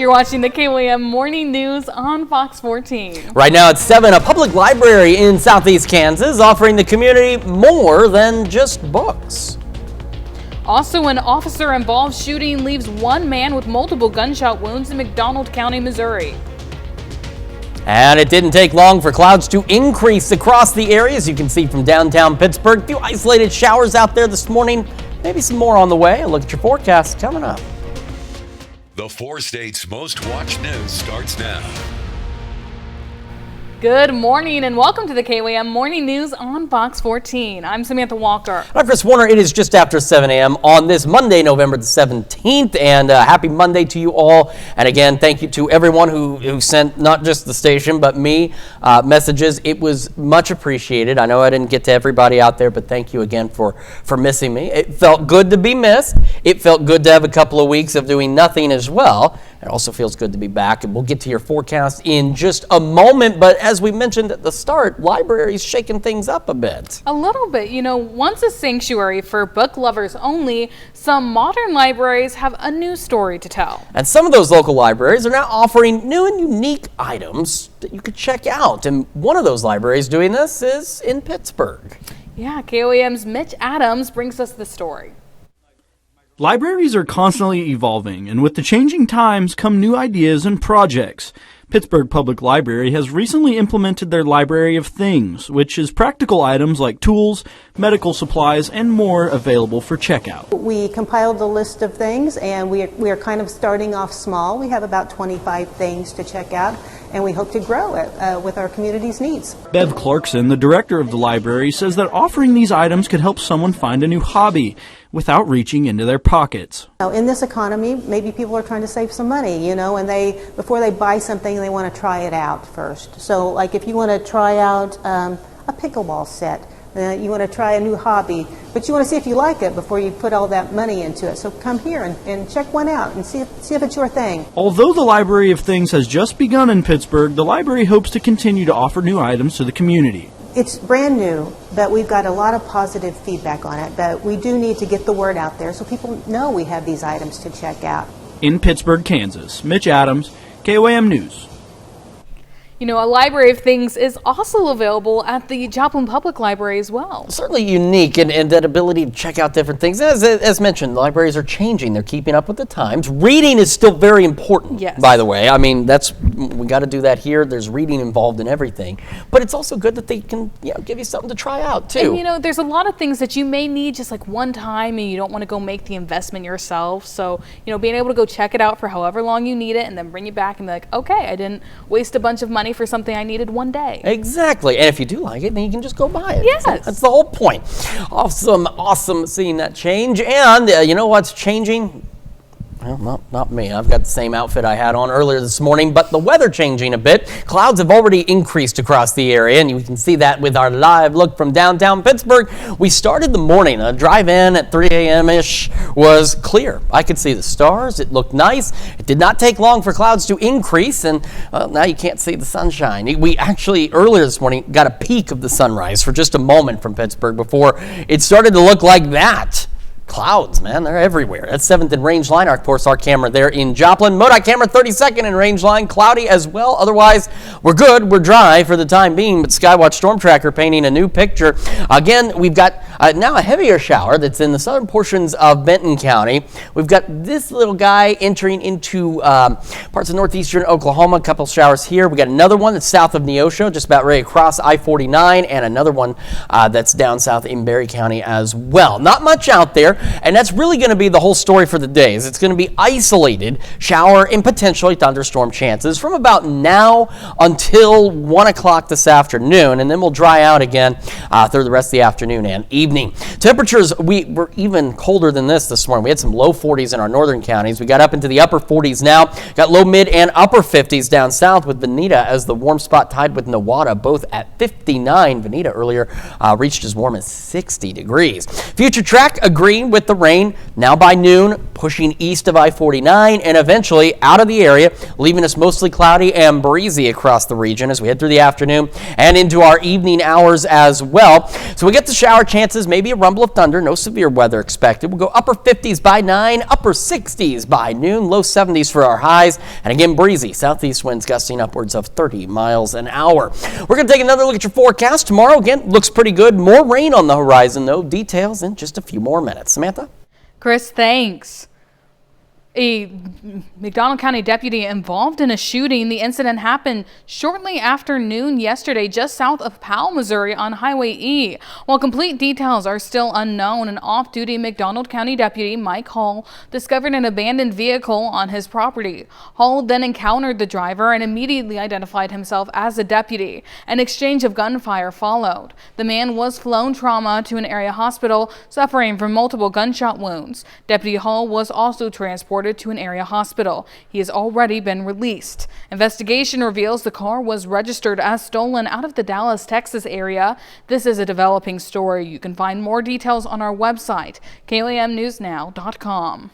You're watching the KOAM Morning News on Fox 14. Right now at 7, a public library in southeast Kansas offering the community more than just books. Also, an officer-involved shooting leaves one man with multiple gunshot wounds in McDonald County, Missouri. And it didn't take long for clouds to increase across the area, as you can see from downtown Pittsburgh. A few isolated showers out there this morning. Maybe some more on the way. A look at your forecast coming up. The 4 states' most watched news starts now. Good morning and welcome to the KOAM Morning News on Fox 14. I'm Samantha Walker. I'm Chris Warner. It is just after 7 a.m. on this Monday, November the 17th, and happy Monday to you all. And again, thank you to everyone who sent not just the station but me messages. It was much appreciated. I know I didn't get to everybody out there, but thank you again for missing me. It felt good to be missed. It felt good to have a couple of weeks of doing nothing as well. It also feels good to be back, and we'll get to your forecast in just a moment. But as we mentioned at the start, libraries shaking things up a bit. A little bit. You know, once a sanctuary for book lovers only, some modern libraries have a new story to tell. And some of those local libraries are now offering new and unique items that you could check out. And one of those libraries doing this is in Pittsburgh. Yeah, KOAM's Mitch Adams brings us the story. Libraries are constantly evolving, and with the changing times come new ideas and projects. Pittsburgh Public Library has recently implemented their Library of Things, which is practical items like tools, medical supplies, and more available for checkout. We compiled a list of things, and we are kind of starting off small. We have about 25 things to check out, and we hope to grow it with our community's needs. Bev Clarkson, the director of the library, says that offering these items could help someone find a new hobby without reaching into their pockets. In this economy, maybe people are trying to save some money, and before they buy something, they want to try it out first. So like if you want to try out a pickleball set, you want to try a new hobby, but you want to see if you like it before you put all that money into it. So come here and check one out and see if it's your thing. Although the Library of Things has just begun in Pittsburgh, the library hopes to continue to offer new items to the community. It's brand new, but we've got a lot of positive feedback on it, but we do need to get the word out there so people know we have these items to check out. In Pittsburgh, Kansas, Mitch Adams, KOAM News. You know, a Library of Things is also available at the Joplin Public Library as well. Certainly unique in that ability to check out different things. As mentioned, libraries are changing. They're keeping up with the times. Reading is still very important, yes, by the way. I mean, we got to do that here. There's reading involved in everything. But it's also good that they can give you something to try out, too. And, there's a lot of things that you may need just like one time and you don't want to go make the investment yourself. So, being able to go check it out for however long you need it and then bring it back and be like, okay, I didn't waste a bunch of money for something I needed one day. Exactly. And if you do like it, then you can just go buy it. Yes. That's the whole point. Awesome seeing that change. And you know what's changing? Well, not me. I've got the same outfit I had on earlier this morning, but the weather changing a bit. Clouds have already increased across the area, and you can see that with our live look from downtown Pittsburgh. We started the morning. A drive-in at 3 a.m.-ish was clear. I could see the stars. It looked nice. It did not take long for clouds to increase, and now you can't see the sunshine. We actually, earlier this morning, got a peek of the sunrise for just a moment from Pittsburgh before it started to look like that. Clouds, man, they're everywhere. That's 7th and Rangeline. Of course, our camera there in Joplin. MoDOT camera 32nd and Rangeline. Cloudy as well. Otherwise, we're good. We're dry for the time being. But Skywatch Storm Tracker painting a new picture. Again, we've got now a heavier shower that's in the southern portions of Benton County. We've got this little guy entering into parts of northeastern Oklahoma. A couple showers here. We got another one that's south of Neosho, just about ready to cross I-49, and another one that's down south in Berry County as well. Not much out there. And that's really going to be the whole story for the days. It's going to be isolated shower and potentially thunderstorm chances from about now until 1 o'clock this afternoon, and then we'll dry out again through the rest of the afternoon and evening. Temperatures, we were even colder than this morning. We had some low 40s in our northern counties. We got up into the upper 40s now. Got low, mid, and upper 50s down south with Veneta as the warm spot tied with Nowata, both at 59. Veneta earlier reached as warm as 60 degrees. Future track agreeing with the rain now by noon, pushing east of I-49 and eventually out of the area, leaving us mostly cloudy and breezy across the region as we head through the afternoon and into our evening hours as well. So we get the shower chances chances, maybe a rumble of thunder, no severe weather expected. We'll go upper 50s by 9, upper 60s by noon, low 70s for our highs. And again, breezy southeast winds gusting upwards of 30 miles an hour. We're going to take another look at your forecast. Tomorrow, again, looks pretty good. More rain on the horizon, though. Details in just a few more minutes. Samantha? Chris, thanks. A McDonald County deputy involved in a shooting. The incident happened shortly after noon yesterday, just south of Powell, Missouri on Highway E. While complete details are still unknown, an off-duty McDonald County deputy, Mike Hall, discovered an abandoned vehicle on his property. Hall then encountered the driver and immediately identified himself as a deputy. An exchange of gunfire followed. The man was flown trauma to an area hospital, suffering from multiple gunshot wounds. Deputy Hall was also transported to an area hospital. He has already been released. Investigation reveals the car was registered as stolen out of the Dallas, Texas area. This is a developing story. You can find more details on our website, KLAMnewsnow.com.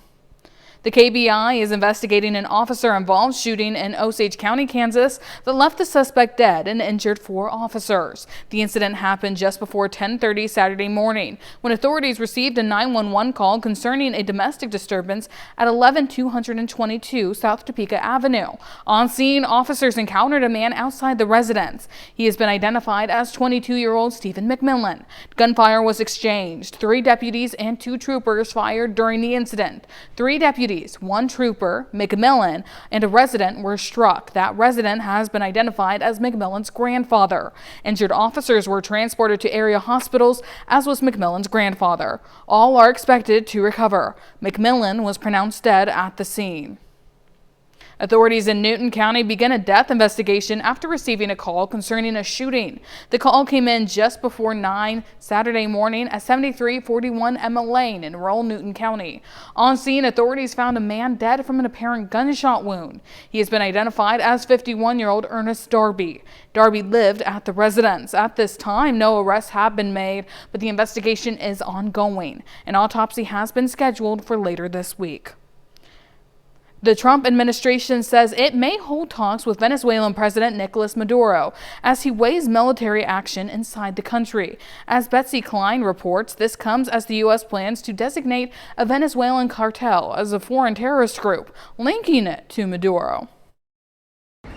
The KBI is investigating an officer-involved shooting in Osage County, Kansas that left the suspect dead and injured 4 officers. The incident happened just before 10:30 Saturday morning when authorities received a 911 call concerning a domestic disturbance at 11222 South Topeka Avenue. On scene, officers encountered a man outside the residence. He has been identified as 22-year-old Stephen McMillan. Gunfire was exchanged. 3 deputies and 2 troopers fired during the incident. 3 deputies, 1 trooper, McMillan, and a resident were struck. That resident has been identified as McMillan's grandfather. Injured officers were transported to area hospitals, as was McMillan's grandfather. All are expected to recover. McMillan was pronounced dead at the scene. Authorities in Newton County began a death investigation after receiving a call concerning a shooting. The call came in just before 9 Saturday morning at 7341 Emma Lane in rural Newton County. On scene, authorities found a man dead from an apparent gunshot wound. He has been identified as 51-year-old Ernest Darby. Darby lived at the residence. At this time, no arrests have been made, but the investigation is ongoing. An autopsy has been scheduled for later this week. The Trump administration says it may hold talks with Venezuelan President Nicolas Maduro as he weighs military action inside the country. As Betsy Klein reports, this comes as the U.S. plans to designate a Venezuelan cartel as a foreign terrorist group, linking it to Maduro.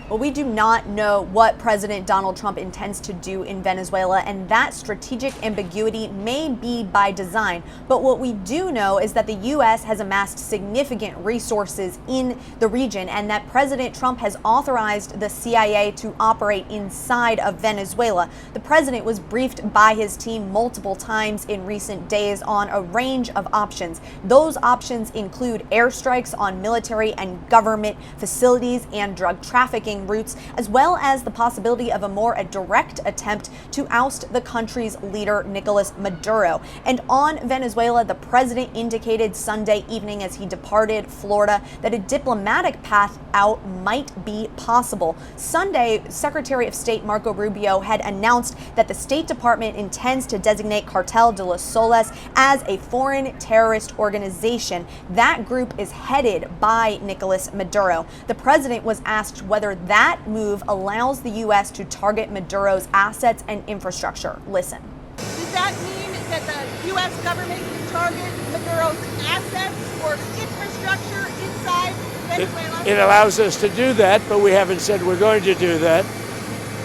Well, we do not know what President Donald Trump intends to do in Venezuela, and that strategic ambiguity may be by design. But what we do know is that the U.S. has amassed significant resources in the region, and that President Trump has authorized the CIA to operate inside of Venezuela. The president was briefed by his team multiple times in recent days on a range of options. Those options include airstrikes on military and government facilities and drug trafficking routes, as well as the possibility of a more direct attempt to oust the country's leader, Nicolas Maduro. And on Venezuela, the president indicated Sunday evening as he departed Florida that a diplomatic path out might be possible. Sunday, Secretary of State Marco Rubio had announced that the State Department intends to designate Cartel de los Soles as a foreign terrorist organization. That group is headed by Nicolas Maduro. The president was asked whether that move allows the U.S. to target Maduro's assets and infrastructure. Listen. Does that mean that the U.S. government can target Maduro's assets or infrastructure inside Venezuela? It allows us to do that, but we haven't said we're going to do that.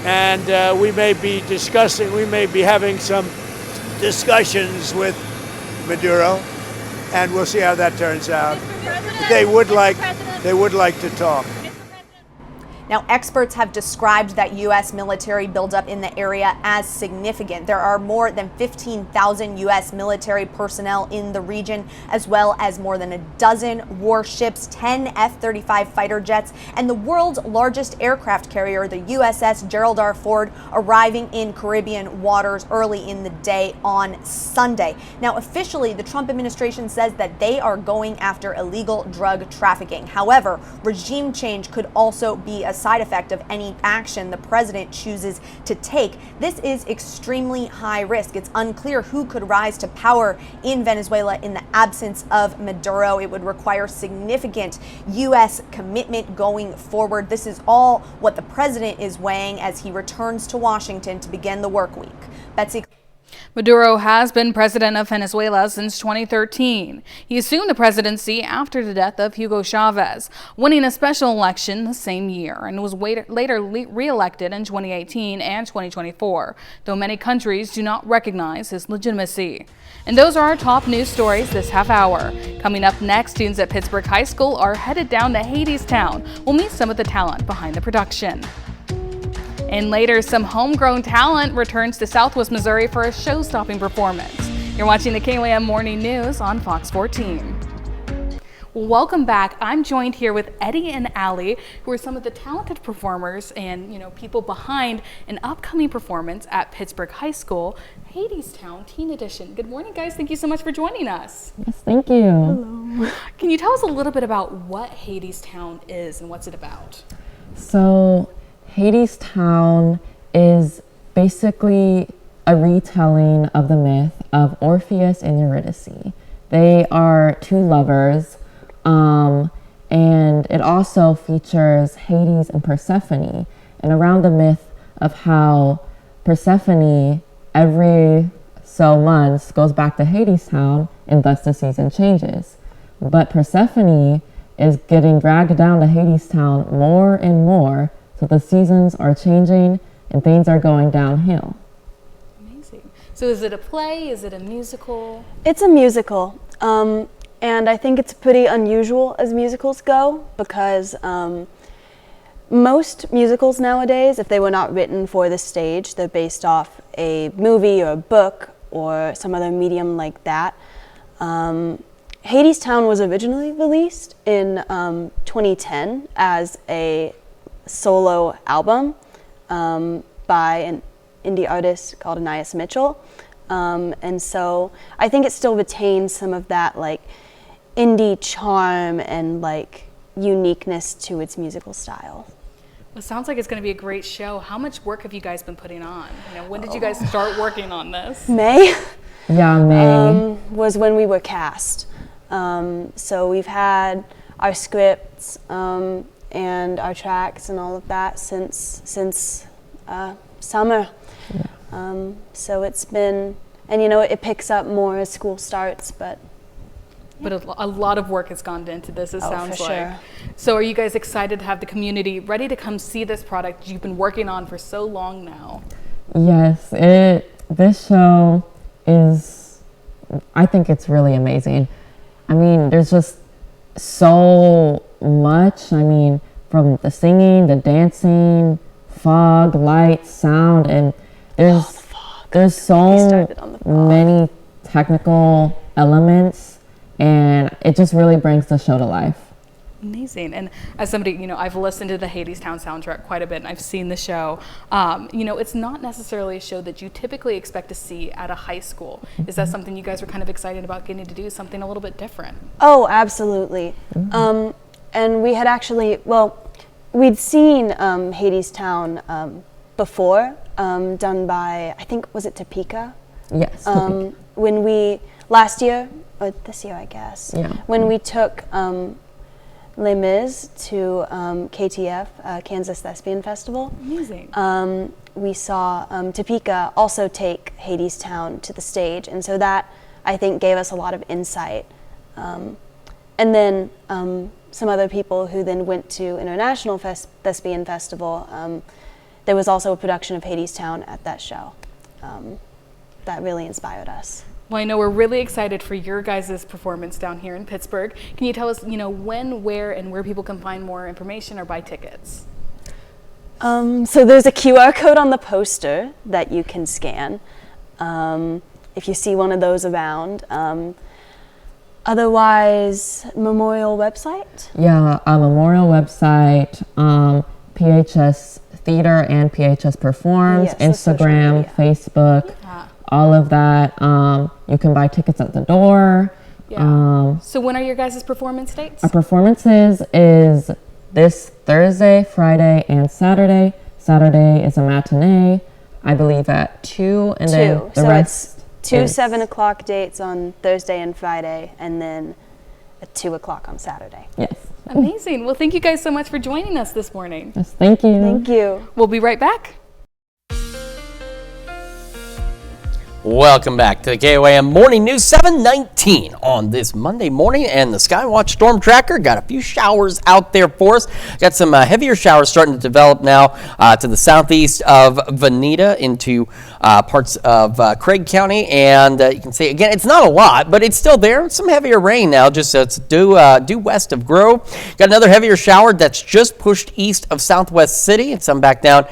And we may be having some discussions with Maduro, and we'll see how that turns out. They would like to talk. Now, experts have described that U.S. military buildup in the area as significant. There are more than 15,000 U.S. military personnel in the region, as well as more than a dozen warships, 10 F-35 fighter jets, and the world's largest aircraft carrier, the USS Gerald R. Ford, arriving in Caribbean waters early in the day on Sunday. Now, officially, the Trump administration says that they are going after illegal drug trafficking. However, regime change could also be a side effect of any action the president chooses to take. This is extremely high risk. It's unclear who could rise to power in Venezuela in the absence of Maduro. It would require significant U.S. commitment going forward. This is all what the president is weighing as he returns to Washington to begin the work week. Betsy. Maduro has been president of Venezuela since 2013. He assumed the presidency after the death of Hugo Chavez, winning a special election the same year, and was later re-elected in 2018 and 2024, though many countries do not recognize his legitimacy. And those are our top news stories this half hour. Coming up next, students at Pittsburgh High School are headed down to Hadestown. We'll meet some of the talent behind the production. And later, some homegrown talent returns to Southwest Missouri for a show-stopping performance. You're watching the KYM Morning News on Fox 14. Welcome back. I'm joined here with Eddie and Allie, who are some of the talented performers and people behind an upcoming performance at Pittsburgh High School, Hadestown Teen Edition. Good morning, guys. Thank you so much for joining us. Yes, thank you. Hello. Can you tell us a little bit about what Hadestown is and what's it about? So, Hadestown is basically a retelling of the myth of Orpheus and Eurydice. They are two lovers, and it also features Hades and Persephone, and around the myth of how Persephone every so months goes back to Hadestown, and thus the season changes. But Persephone is getting dragged down to Hadestown more and more. So the seasons are changing and things are going downhill. Amazing. So is it a play? Is it a musical? It's a musical. And I think it's pretty unusual as musicals go because most musicals nowadays, if they were not written for the stage, they're based off a movie or a book or some other medium like that. Hadestown was originally released in 2010 as a solo album by an indie artist called Anais Mitchell, and so I think it still retains some of that like indie charm and like uniqueness to its musical style. Well, it sounds like it's going to be a great show. How much work have you guys been putting on? When did you guys start working on this? May. Yeah, May was when we were cast. So we've had our scripts and our tracks and all of that since summer. Yeah. So it's been, and it picks up more as school starts, but a lot of work has gone into this, it sounds for like. sure. So are you guys excited to have the community ready to come see this product you've been working on for so long now? Yes, this show is, I think it's really amazing. I mean, there's just so much. I mean, from the singing, the dancing, fog, light, sound, and there's so many technical elements, and it just really brings the show to life. Amazing. And as somebody, I've listened to the Hadestown soundtrack quite a bit and I've seen the show. It's not necessarily a show that you typically expect to see at a high school. Is that something you guys are kind of excited about getting to do, something a little bit different? Oh, absolutely. And we had actually, we'd seen Hadestown before, done by, I think, was it Topeka? Yes. Topeka. When we, last year, or this year, I guess, when we took Les Mis to KTF, Kansas Thespian Festival. Amazing. We saw Topeka also take Hadestown to the stage, and so that, I think, gave us a lot of insight. And then some other people who then went to International Thespian Festival, there was also a production of Hadestown at that show. That really inspired us. Well, I know we're really excited for your guys' performance down here in Pittsburgh. Can you tell us, when, where, and where people can find more information or buy tickets? So there's a QR code on the poster that you can scan if you see one of those around. Otherwise, Memorial website? Yeah, a Memorial website, PHS Theater and PHS Performs, Yes, Instagram, Facebook. All of that. You can buy tickets at the door. Yeah. So when are your guys' performance dates? Our performances is this Thursday, Friday, and Saturday. Saturday is a matinee, I believe at 2, and then the rest. It's 2 7 o'clock dates on Thursday and Friday, and then at 2 o'clock on Saturday. Yes. Amazing. Well, thank you guys so much for joining us this morning. Yes, thank you. Thank you. We'll be right back. Welcome back to the KOAM Morning News, 7:19 on this Monday morning, and the Skywatch Storm Tracker got a few showers out there for us. Got some heavier showers starting to develop now to the southeast of Veneta into parts of Craig County, and you can see again, it's not a lot, but it's still there. Some heavier rain now, just it's due west of Grove. Got another heavier shower that's just pushed east of Southwest City, and some back down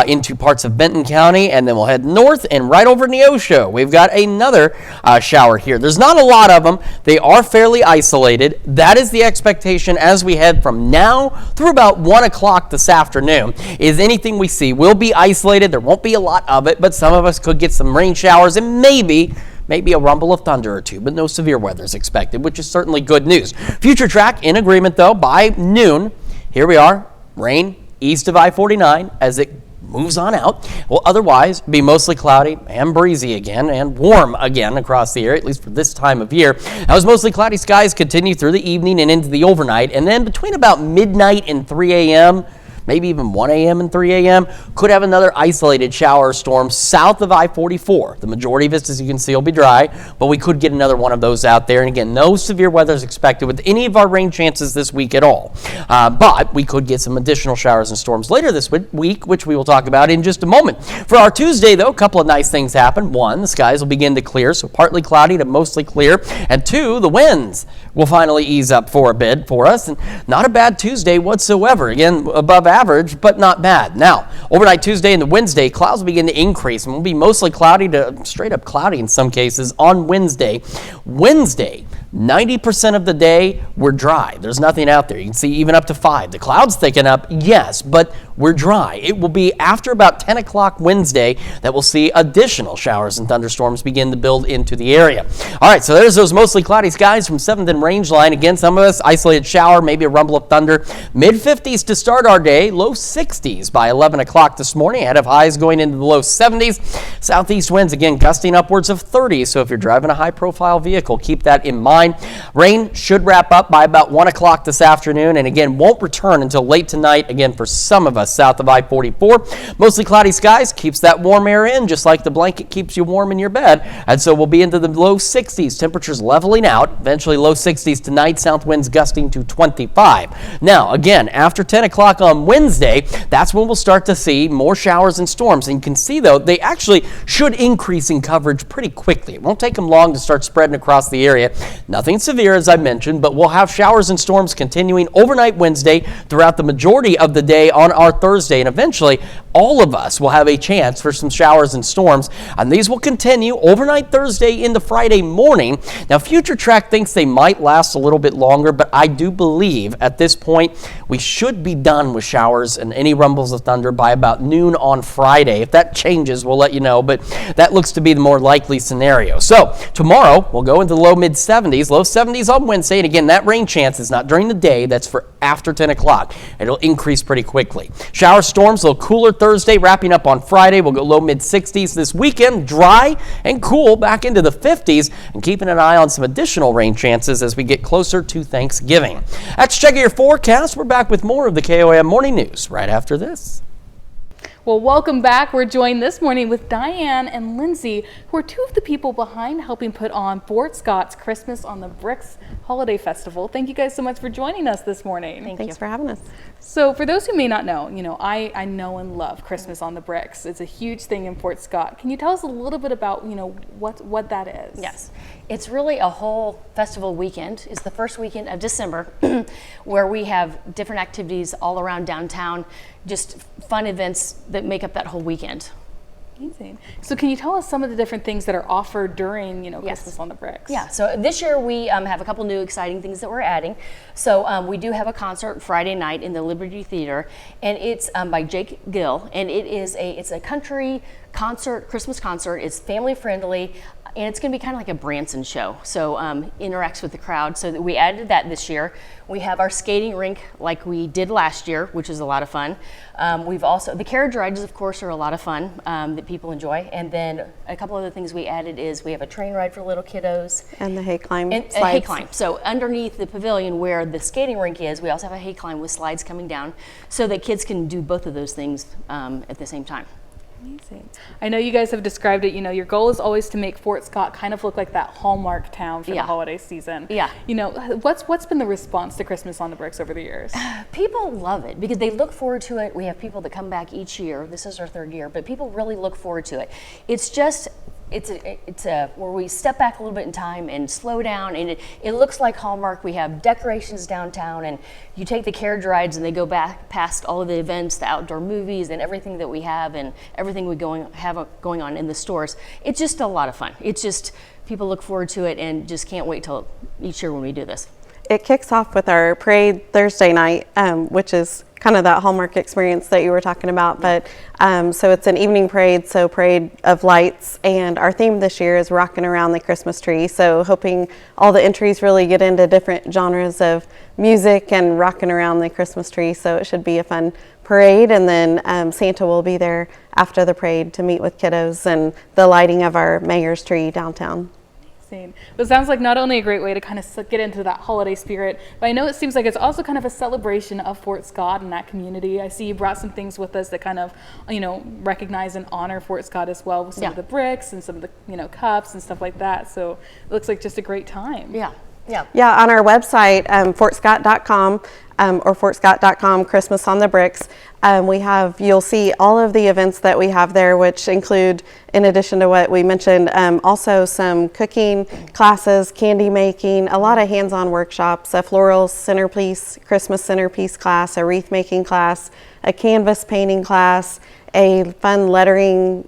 into parts of Benton County, and then we'll head north and right over Neosho. We've got another shower here. There's not a lot of them. They are fairly isolated. That is the expectation as we head from now through about 1 o'clock this afternoon. Is anything we see will be isolated. There won't be a lot of it, but some of us could get some rain showers and maybe a rumble of thunder or two, but no severe weather is expected, which is certainly good news. Future track in agreement, though, by noon. Here we are. Rain east of I-49 as it moves on out. Will otherwise be mostly cloudy and breezy again and warm again across the area, at least for this time of year. Those mostly cloudy skies continue through the evening and into the overnight, and then between about midnight and 3 a.m., maybe even 1 a.m. and 3 a.m., could have another isolated shower or storm south of I-44. The majority of it, as you can see, will be dry, but we could get another one of those out there. And again, no severe weather is expected with any of our rain chances this week at all. But we could get some additional showers and storms later this week, which we will talk about in just a moment. For our Tuesday, though, a couple of nice things happen. One, the skies will begin to clear, so partly cloudy to mostly clear. And two, the winds will finally ease up for a bit for us. And not a bad Tuesday whatsoever. Again, above average, but not bad. Now, overnight Tuesday and the Wednesday, clouds will begin to increase and will be mostly cloudy to straight up cloudy in some cases on Wednesday. Wednesday, 90% of the day, we're dry. There's nothing out there. You can see even up to 5. The clouds thicken up, yes, but we're dry. It will be after about 10 o'clock Wednesday that we'll see additional showers and thunderstorms begin to build into the area. All right, so there's those mostly cloudy skies from 7th and range line. Again, some of us, isolated shower, maybe a rumble of thunder. Mid-50s to start our day, low 60s by 11 o'clock this morning, ahead of highs going into the low 70s. Southeast winds, again, gusting upwards of 30, so if you're driving a high-profile vehicle, keep that in mind. Rain should wrap up by about 1 o'clock this afternoon, and again, won't return until late tonight, again, for some of us south of I-44. Mostly cloudy skies keeps that warm air in, just like the blanket keeps you warm in your bed, and so we'll be into the low 60s. Temperatures leveling out, eventually low 60s tonight, south winds gusting to 25. Now, again, after 10 o'clock on Wednesday, that's when we'll start to see more showers and storms, and you can see, though, they actually should increase in coverage pretty quickly. It won't take them long to start spreading across the area. Nothing severe, as I mentioned, but we'll have showers and storms continuing overnight Wednesday throughout the majority of the day on our Thursday, and eventually all of us will have a chance for some showers and storms, and these will continue overnight Thursday into Friday morning. Now, Future Track thinks they might last a little bit longer, but I do believe at this point we should be done with showers and any rumbles of thunder by about noon on Friday. If that changes, we'll let you know, but that looks to be the more likely scenario. So tomorrow we'll go into the low mid 70s, low 70s on Wednesday, and again, that rain chance is not during the day, that's for after 10 o'clock. It'll increase pretty quickly. Shower storms, a little cooler Thursday, wrapping up on Friday. We'll go low mid 60s this weekend, dry and cool back into the 50s, and keeping an eye on some additional rain chances as we get closer to Thanksgiving. That's Check Your Forecast. We're back with more of the KOAM Morning News right after this. Well, welcome back. We're joined this morning with Diane and Lindsay, who are two of the people behind helping put on Fort Scott's Christmas on the Bricks Holiday Festival. Thank you guys so much for joining us this morning. Thanks for having us. So for those who may not know, I know and love Christmas on the Bricks. It's a huge thing in Fort Scott. Can you tell us a little bit about, what that is? Yes. It's really a whole festival weekend. It's the first weekend of December where we have different activities all around downtown, just fun events that make up that whole weekend. Amazing. So can you tell us some of the different things that are offered during, Christmas on the Bricks? Yeah, so this year we have a couple new exciting things that we're adding. So we do have a concert Friday night in the Liberty Theater, and it's by Jake Gill, and it's a country concert, Christmas concert. It's family friendly, and it's going to be kind of like a Branson show, so interacts with the crowd. So that we added that this year. We have our skating rink like we did last year, which is a lot of fun. We've also, the carriage rides, of course, are a lot of fun that people enjoy. And then a couple other things we added is we have a train ride for little kiddos. And the hay climb slides. A hay climb. So underneath the pavilion where the skating rink is, we also have a hay climb with slides coming down so that kids can do both of those things at the same time. Amazing. I know you guys have described it, your goal is always to make Fort Scott kind of look like that Hallmark town for the holiday season. Yeah. What's been the response to Christmas on the Bricks over the years? People love it because they look forward to it. We have people that come back each year. This is our third year, but people really look forward to it. It's just, it's where we step back a little bit in time and slow down, and it looks like Hallmark. We have decorations downtown, and you take the carriage rides and they go back past all of the events, the outdoor movies, and everything that we have and everything we have going on in the stores. It's just a lot of fun. It's just, people look forward to it and just can't wait till each year when we do this. It kicks off with our parade Thursday night, which is kind of that Hallmark experience that you were talking about. But so it's an evening parade, so parade of lights, and our theme this year is rocking around the Christmas tree. So hoping all the entries really get into different genres of music and rocking around the Christmas tree. So it should be a fun parade, and then Santa will be there after the parade to meet with kiddos and the lighting of our mayor's tree downtown. But it sounds like not only a great way to kind of get into that holiday spirit, but I know it seems like it's also kind of a celebration of Fort Scott and that community. I see you brought some things with us that kind of, recognize and honor Fort Scott as well, with some of the bricks and some of the, cups and stuff like that. So it looks like just a great time. Yeah. On our website, fortscott.com or fortscott.com Christmas on the Bricks, you'll see all of the events that we have there, which include, in addition to what we mentioned, also some cooking classes, candy making, a lot of hands-on workshops, a floral centerpiece, Christmas centerpiece class, a wreath making class, a canvas painting class, a fun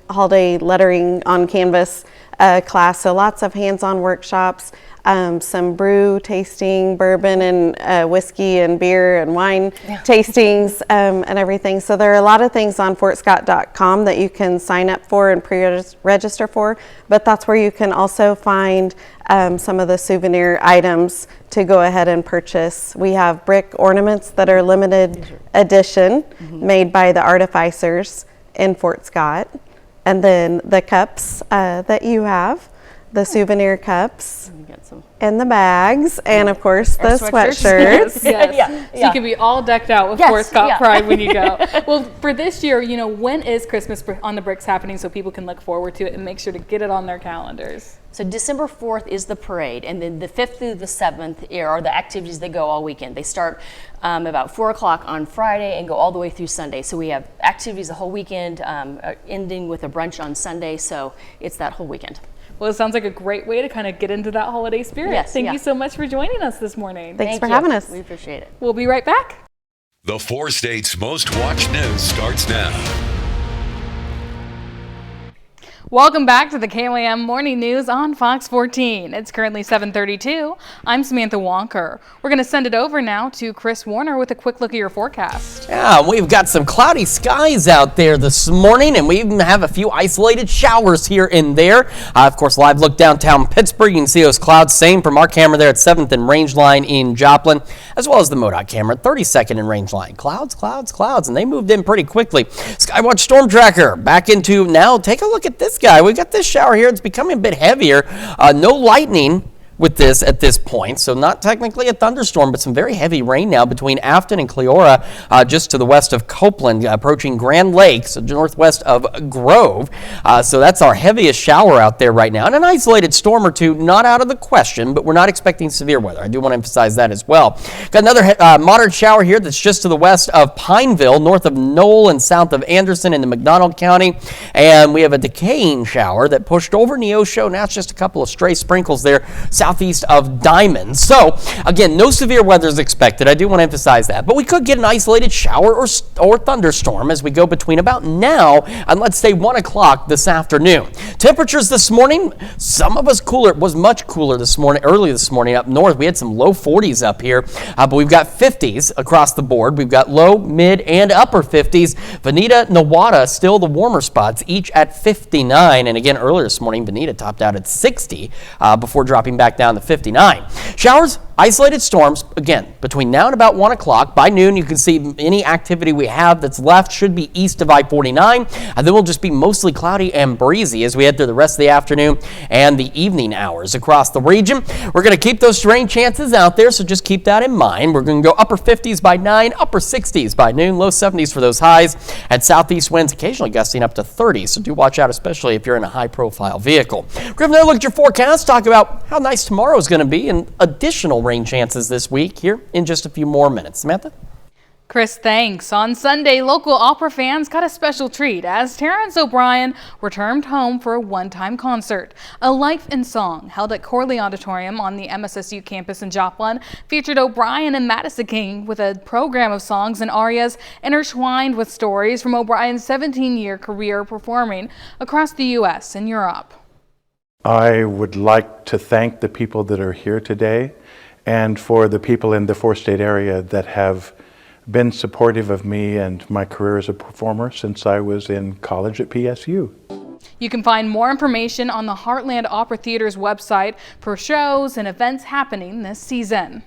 holiday lettering on canvas class. So lots of hands-on workshops. Some brew tasting, bourbon and whiskey and beer and wine tastings and everything. So there are a lot of things on fortscott.com that you can sign up for and pre-register for, but that's where you can also find some of the souvenir items to go ahead and purchase. We have brick ornaments that are limited edition, made by the artificers in Fort Scott, and then the cups that you have, the souvenir cups, and the bags, and of course the sweatshirts. Yes. So you can be all decked out with Fort Scott pride when you go. Well, for this year, when is Christmas on the Bricks happening so people can look forward to it and make sure to get it on their calendars? So December 4th is the parade, and then the 5th through the 7th are the activities that go all weekend. They start about 4 o'clock on Friday and go all the way through Sunday. So we have activities the whole weekend, ending with a brunch on Sunday, so it's that whole weekend. Well, it sounds like a great way to kind of get into that holiday spirit. Yes, Thank you so much for joining us this morning. Thanks for having us. We appreciate it. We'll be right back. The 4 states' most watched news starts now. Welcome back to the KYM Morning News on Fox 14. It's currently 7:32. I'm Samantha Wonker. We're going to send it over now to Chris Warner with a quick look at your forecast. Yeah, we've got some cloudy skies out there this morning, and we even have a few isolated showers here and there. Of course, live look downtown Pittsburgh. You can see those clouds. Same from our camera there at 7th and Rangeline in Joplin, as well as the MoDOT camera at 32nd and Rangeline. Clouds, and they moved in pretty quickly. Skywatch Storm Tracker back into now. Take a look at this guy. We got this shower here. It's becoming a bit heavier. No lightning with this at this point, so not technically a thunderstorm, but some very heavy rain now between Afton and Cleora, just to the west of Copeland, approaching Grand Lake, so northwest of Grove. So that's our heaviest shower out there right now, and an isolated storm or two not out of the question, but we're not expecting severe weather. I do want to emphasize that as well. Got another moderate shower here that's just to the west of Pineville, north of Knoll and south of Anderson in the McDonald County, and we have a decaying shower that pushed over Neosho. Now it's just a couple of stray sprinkles there southeast of Diamond. So again, no severe weather is expected. I do want to emphasize that, but we could get an isolated shower or thunderstorm as we go between about now and let's say 1 o'clock this afternoon. Temperatures this morning, some of us cooler. It was much cooler this morning, early this morning up north. We had some low 40s up here, but we've got 50s across the board. We've got low, mid, and upper 50s. Veneta, Nowata, still the warmer spots, each at 59. And again, earlier this morning, Veneta topped out at 60 before dropping back down to 59. Showers Isolated storms, again, between now and about 1 o'clock. By noon, you can see any activity we have that's left should be east of I-49, and then we'll just be mostly cloudy and breezy as we head through the rest of the afternoon and the evening hours across the region. We're going to keep those rain chances out there, so just keep that in mind. We're going to go upper 50s by 9, upper 60s by noon, low 70s for those highs, and southeast winds occasionally gusting up to 30, so do watch out, especially if you're in a high-profile vehicle. We're going to have another look at your forecast, talk about how nice tomorrow is going to be and additional rain chances this week here in just a few more minutes. Samantha? Chris, thanks. On Sunday, local opera fans got a special treat as Terrence O'Brien returned home for a one-time concert. A Life in Song held at Corley Auditorium on the MSSU campus in Joplin featured O'Brien and Madison King with a program of songs and arias intertwined with stories from O'Brien's 17-year career performing across the U.S. and Europe. I would like to thank the people that are here today and for the people in the four-state area that have been supportive of me and my career as a performer since I was in college at PSU. You can find more information on the Heartland Opera Theater's website for shows and events happening this season.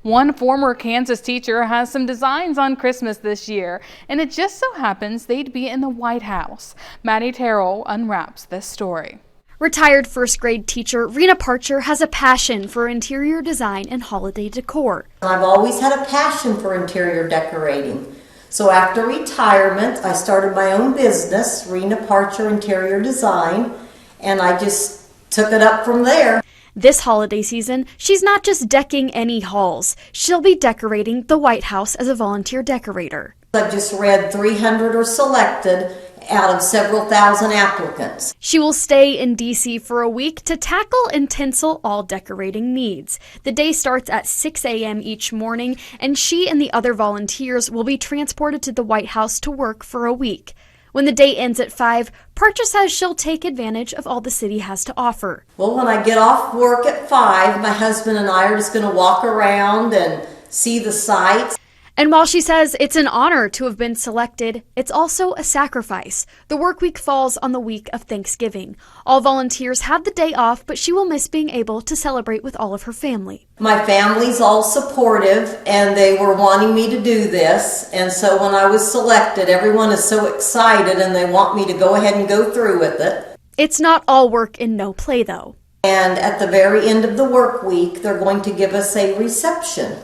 One former Kansas teacher has some designs on Christmas this year, and it just so happens they'd be in the White House. Maddie Terrell unwraps this story. Retired first grade teacher Rena Parcher has a passion for interior design and holiday decor. I've always had a passion for interior decorating. So after retirement, I started my own business, Rena Parcher Interior Design, and I just took it up from there. This holiday season, she's not just decking any halls. She'll be decorating the White House as a volunteer decorator. I've just read 300 are selected out of several thousand applicants. She will stay in D.C. for a week to tackle and tinsel all decorating needs. The day starts at 6 a.m. each morning, and she and the other volunteers will be transported to the White House to work for a week. When the day ends at 5, Parcher says she'll take advantage of all the city has to offer. Well, when I get off work at 5, my husband and I are just going to walk around and see the sights. And while she says it's an honor to have been selected, it's also a sacrifice. The work week falls on the week of Thanksgiving. All volunteers have the day off, but she will miss being able to celebrate with all of her family. My family's all supportive, and they were wanting me to do this. And so when I was selected, everyone is so excited, and they want me to go ahead and go through with it. It's not all work and no play, though. And at the very end of the work week, they're going to give us a reception.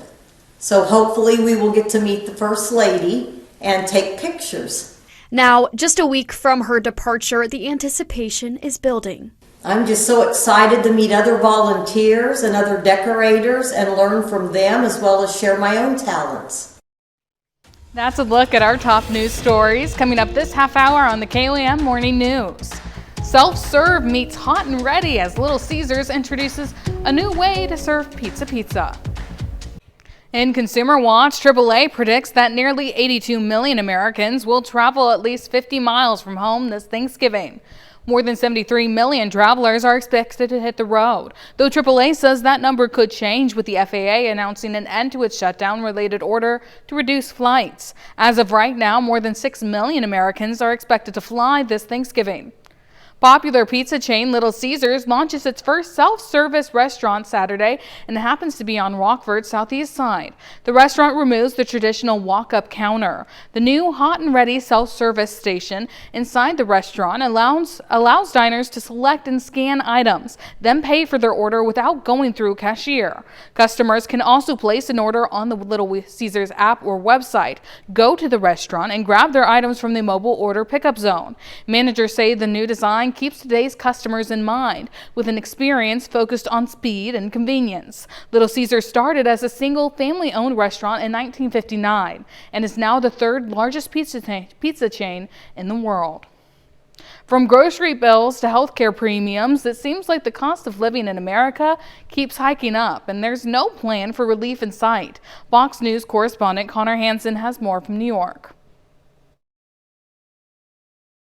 So hopefully we will get to meet the First Lady and take pictures. Now, just a week from her departure, the anticipation is building. I'm just so excited to meet other volunteers and other decorators and learn from them as well as share my own talents. That's a look at our top news stories coming up this half hour on the KOAM Morning News. Self-serve meets hot and ready as Little Caesars introduces a new way to serve pizza. In Consumer Watch, AAA predicts that nearly 82 million Americans will travel at least 50 miles from home this Thanksgiving. More than 73 million travelers are expected to hit the road, though AAA says that number could change with the FAA announcing an end to its shutdown-related order to reduce flights. As of right now, more than 6 million Americans are expected to fly this Thanksgiving. Popular pizza chain Little Caesars launches its first self-service restaurant Saturday and happens to be on Rockford's southeast side. The restaurant removes the traditional walk-up counter. The new hot and ready self-service station inside the restaurant allows diners to select and scan items, then pay for their order without going through a cashier. Customers can also place an order on the Little Caesars app or website, go to the restaurant, and grab their items from the mobile order pickup zone. Managers say the new design keeps today's customers in mind, with an experience focused on speed and convenience. Little Caesars started as a single family-owned restaurant in 1959 and is now the third largest pizza chain in the world. From grocery bills to healthcare premiums, it seems like the cost of living in America keeps hiking up, and there's no plan for relief in sight. Fox News correspondent Connor Hansen has more from New York.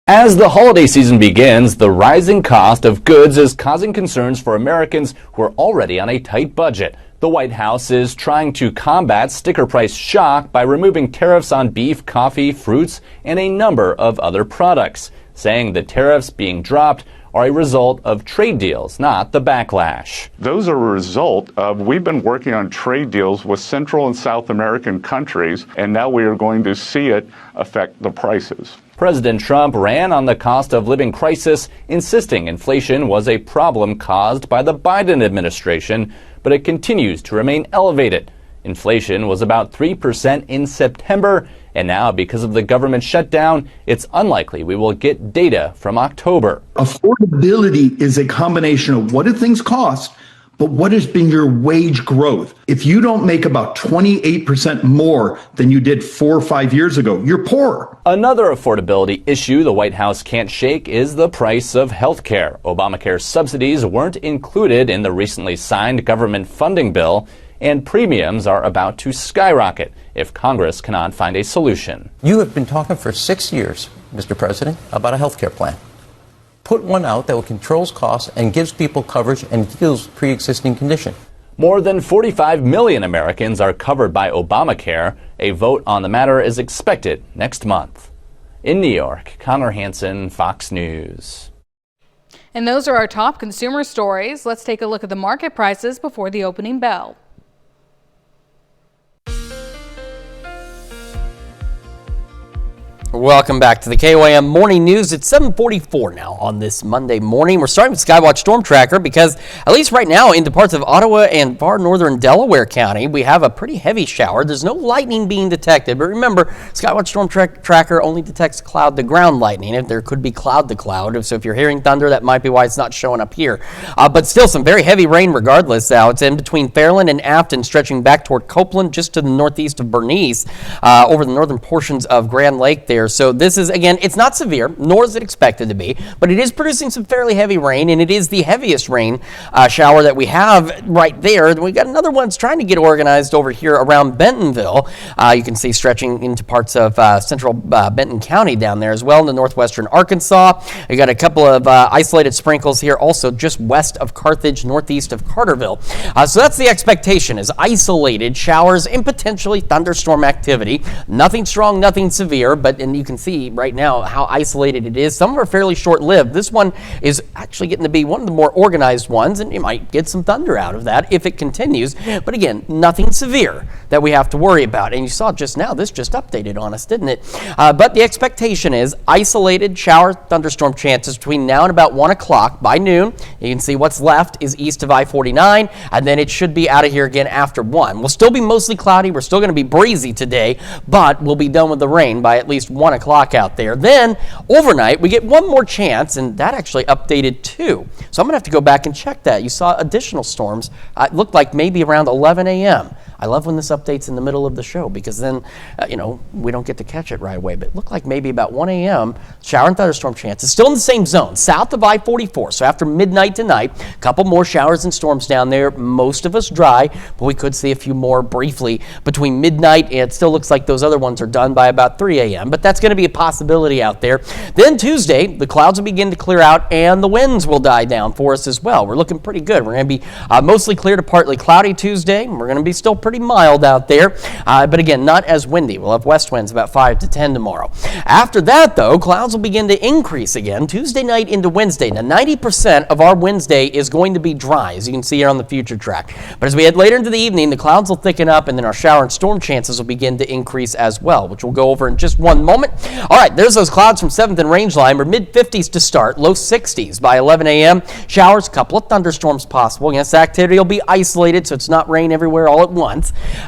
As the holiday season begins, the rising cost of goods is causing concerns for Americans who are already on a tight budget. The White House is trying to combat sticker price shock by removing tariffs on beef, coffee, fruits, and a number of other products, saying the tariffs being dropped are a result of trade deals, not the backlash. Those are a result of we've been working on trade deals with Central and South American countries, and now we are going to see it affect the prices. President Trump ran on the cost of living crisis, insisting inflation was a problem caused by the Biden administration, but it continues to remain elevated. Inflation was about 3% in September, and now, because of the government shutdown, it's unlikely we will get data from October. Affordability is a combination of what do things cost, but what has been your wage growth? If you don't make about 28% more than you did 4 or 5 years ago, you're poor. Another affordability issue the White House can't shake is the price of health care. Obamacare subsidies weren't included in the recently signed government funding bill, and premiums are about to skyrocket if Congress cannot find a solution. You have been talking for 6 years, Mr. President, about a health care plan. Put one out that controls costs and gives people coverage and heals pre-existing condition. More than 45 million Americans are covered by Obamacare. A vote on the matter is expected next month. In New York, Connor Hansen, Fox News. And those are our top consumer stories. Let's take a look at the market prices before the opening bell. Welcome back to the KOAM Morning News. It's 7:44 now on this Monday morning. We're starting with Skywatch Storm Tracker because at least right now into parts of Ottawa and far northern Delaware County, we have a pretty heavy shower. There's no lightning being detected, but remember, Skywatch Storm Tracker only detects cloud to ground lightning. If there could be cloud to cloud, so if you're hearing thunder, that might be why it's not showing up here. But still some very heavy rain regardless. Now it's in between Fairland and Afton, stretching back toward Copeland, just to the northeast of Bernice, over the northern portions of Grand Lake there. So this is, again, it's not severe, nor is it expected to be, but it is producing some fairly heavy rain, and it is the heaviest rain shower that we have right there. We got another one that's trying to get organized over here around Bentonville. You can see stretching into parts of central Benton County down there as well, in the northwestern Arkansas. You got a couple of isolated sprinkles here also just west of Carthage, northeast of Carterville. So that's the expectation, is isolated showers and potentially thunderstorm activity. Nothing strong, nothing severe, but you can see right now how isolated it is. Some of them are fairly short-lived. This one is actually getting to be one of the more organized ones, and you might get some thunder out of that if it continues. But again, nothing severe that we have to worry about. And you saw just now, this just updated on us, didn't it? But the expectation is isolated shower thunderstorm chances between now and about 1 o'clock by noon. You can see what's left is east of I-49, and then it should be out of here again after 1. We'll still be mostly cloudy. We're still going to be breezy today, but we'll be done with the rain by at least 1 o'clock out there. Then overnight we get one more chance, and that actually updated too. So I'm gonna have to go back and check that. You saw additional storms. It looked like maybe around 11 a.m. I love when this updates in the middle of the show because then, we don't get to catch it right away. But it looked like maybe about 1 a.m. shower and thunderstorm chances. Still in the same zone, south of I-44. So after midnight tonight, a couple more showers and storms down there. Most of us dry, but we could see a few more briefly between midnight, and it still looks like those other ones are done by about 3 a.m. But that's going to be a possibility out there. Then Tuesday, the clouds will begin to clear out and the winds will die down for us as well. We're looking pretty good. We're going to be mostly clear to partly cloudy Tuesday. We're going to be still pretty mild out there, but again, not as windy. We'll have west winds about 5 to 10 tomorrow. After that, though, clouds will begin to increase again Tuesday night into Wednesday. Now, 90% of our Wednesday is going to be dry, as you can see here on the future track. But as we head later into the evening, the clouds will thicken up, and then our shower and storm chances will begin to increase as well, which we'll go over in just one moment. All right, there's those clouds from 7th and Rangeline. We're mid-50s to start, low 60s by 11 a.m. Showers, a couple of thunderstorms possible. Yes, activity will be isolated, so it's not rain everywhere all at once.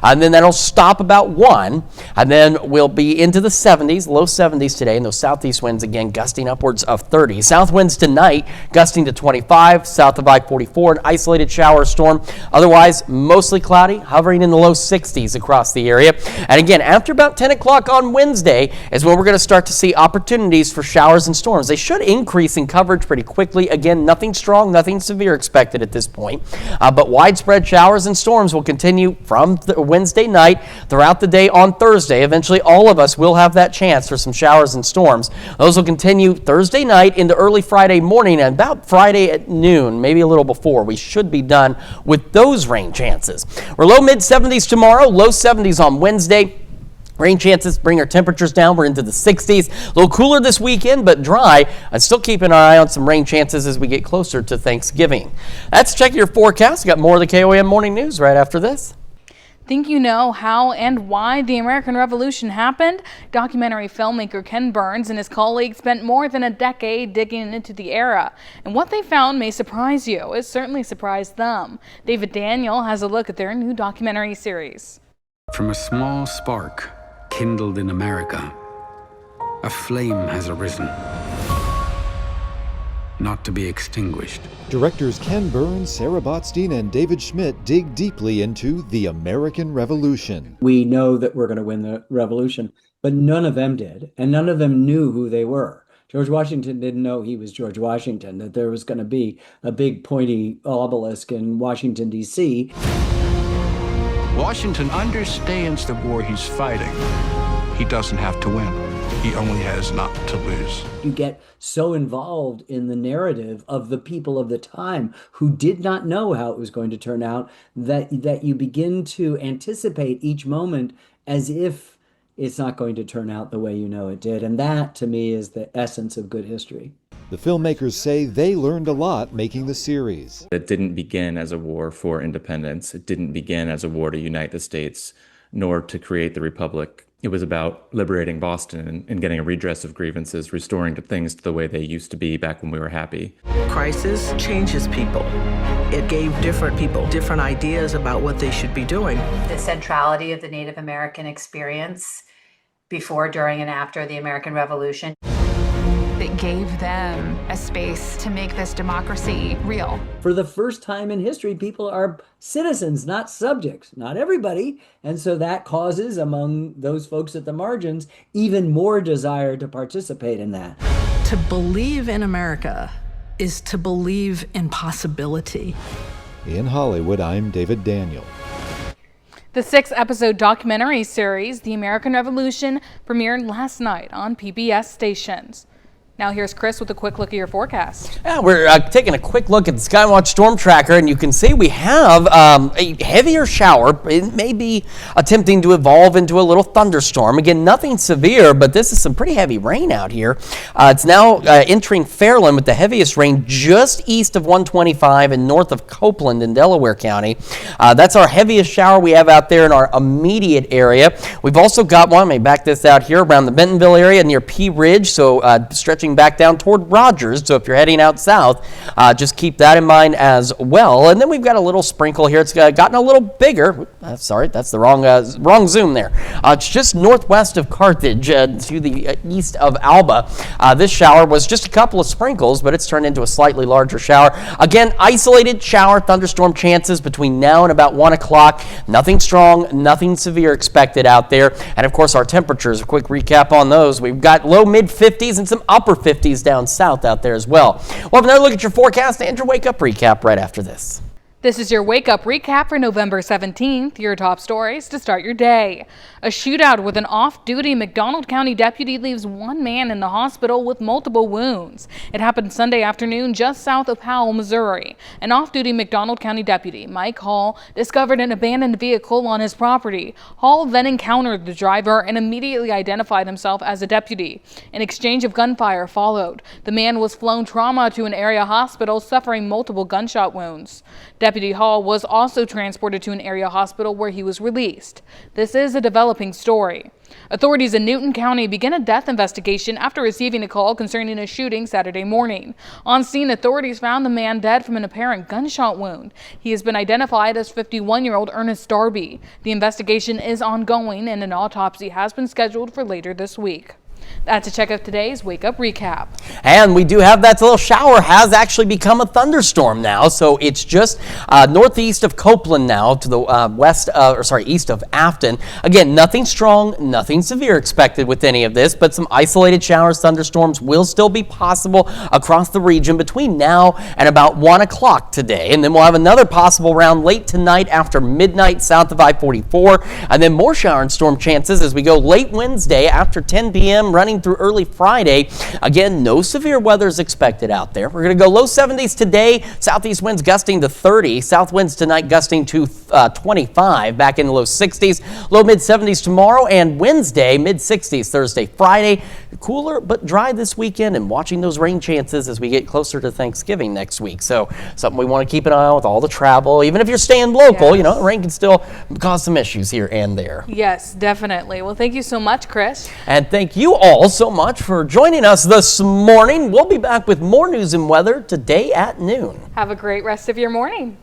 And then that'll stop about 1, and then we'll be into the 70s, low 70s today, and those southeast winds again gusting upwards of 30. South winds tonight gusting to 25, south of I-44, an isolated shower storm. Otherwise, mostly cloudy, hovering in the low 60s across the area. And again, after about 10 o'clock on Wednesday is when we're going to start to see opportunities for showers and storms. They should increase in coverage pretty quickly. Again, nothing strong, nothing severe expected at this point, but widespread showers and storms will continue from Wednesday night throughout the day on Thursday. Eventually, all of us will have that chance for some showers and storms. Those will continue Thursday night into early Friday morning, and about Friday at noon, maybe a little before, we should be done with those rain chances. We're low mid-70s tomorrow, low 70s on Wednesday. Rain chances bring our temperatures down. We're into the 60s. A little cooler this weekend, but dry. And still keeping our eye on some rain chances as we get closer to Thanksgiving. That's Check Your Forecast. Got more of the KOAM Morning News right after this. Think you know how and why the American Revolution happened? Documentary filmmaker Ken Burns and his colleagues spent more than a decade digging into the era. And what they found may surprise you. It certainly surprised them. David Daniel has a look at their new documentary series. From a small spark kindled in America, a flame has arisen, not to be extinguished. Directors Ken Burns, Sarah Botstein, and David Schmidt dig deeply into the American Revolution. We know that we're going to win the revolution, but none of them did, and none of them knew who they were. George Washington didn't know he was George Washington, that there was going to be a big pointy obelisk in Washington, D.C. Washington understands the war he's fighting. He doesn't have to win. He only has not to lose. You get so involved in the narrative of the people of the time who did not know how it was going to turn out that you begin to anticipate each moment as if it's not going to turn out the way you know it did. And that, to me, is the essence of good history. The filmmakers say they learned a lot making the series. It didn't begin as a war for independence. It didn't begin as a war to unite the states, nor to create the republic. It was about liberating Boston and getting a redress of grievances, restoring things to the way they used to be back when we were happy. Crisis changes people. It gave different people different ideas about what they should be doing. The centrality of the Native American experience before, during, and after the American Revolution. It gave them a space to make this democracy real. For the first time in history, people are citizens, not subjects, not everybody. And so that causes among those folks at the margins even more desire to participate in that. To believe in America is to believe in possibility. In Hollywood, I'm David Daniel. The 6-episode documentary series, The American Revolution, premiered last night on PBS stations. Now here's Chris with a quick look at your forecast. Yeah, we're taking a quick look at the Skywatch Storm Tracker, and you can see we have a heavier shower. It may be attempting to evolve into a little thunderstorm. Again, nothing severe, but this is some pretty heavy rain out here. It's now entering Fairland with the heaviest rain just east of 125 and north of Copeland in Delaware County. That's our heaviest shower we have out there in our immediate area. We've also got one, let me back this out here, around the Bentonville area near Pea Ridge, so stretching back down toward Rogers. So if you're heading out south, just keep that in mind as well. And then we've got a little sprinkle here. It's gotten a little bigger. Sorry, that's the wrong zoom there. It's just northwest of Carthage to the east of Alba. This shower was just a couple of sprinkles, but it's turned into a slightly larger shower. Again, isolated shower thunderstorm chances between now and about 1 o'clock. Nothing strong, nothing severe expected out there. And of course, our temperatures, a quick recap on those. We've got low mid 50s and some upper 50s down south out there as well. We'll have another look at your forecast and your Wake Up Recap right after this. This is your Wake Up Recap for November 17th, your top stories to start your day. A shootout with an off-duty McDonald County deputy leaves one man in the hospital with multiple wounds. It happened Sunday afternoon just south of Powell, Missouri. An off-duty McDonald County deputy, Mike Hall, discovered an abandoned vehicle on his property. Hall then encountered the driver and immediately identified himself as a deputy. An exchange of gunfire followed. The man was flown trauma to an area hospital, suffering multiple gunshot wounds. Deputy Hall was also transported to an area hospital where he was released. This is a developing story. Authorities in Newton County began a death investigation after receiving a call concerning a shooting Saturday morning. On scene, authorities found the man dead from an apparent gunshot wound. He has been identified as 51-year-old Ernest Darby. The investigation is ongoing and an autopsy has been scheduled for later this week. That's a check of today's Wake Up Recap. And we do have that little shower has actually become a thunderstorm now. So it's just northeast of Copeland now to the east of Afton. Again, nothing strong, nothing severe expected with any of this, but some isolated showers, thunderstorms will still be possible across the region between now and about 1 o'clock today. And then we'll have another possible round late tonight after midnight south of I-44. And then more shower and storm chances as we go late Wednesday after 10 p.m. running through early Friday. Again, no severe weather is expected out there. We're going to go low 70s today. Southeast winds gusting to 30. South winds tonight gusting to 25. Back in the low 60s. Low mid 70s tomorrow and Wednesday. Mid 60s Thursday, Friday. Cooler but dry this weekend, and watching those rain chances as we get closer to Thanksgiving next week. So something we want to keep an eye on with all the travel. Even if you're staying local, you know, rain can still cause some issues here and there. Yes, definitely. Well, thank you so much, Chris. And thank you all so much for joining us this morning. We'll be back with more news and weather today at noon. Have a great rest of your morning.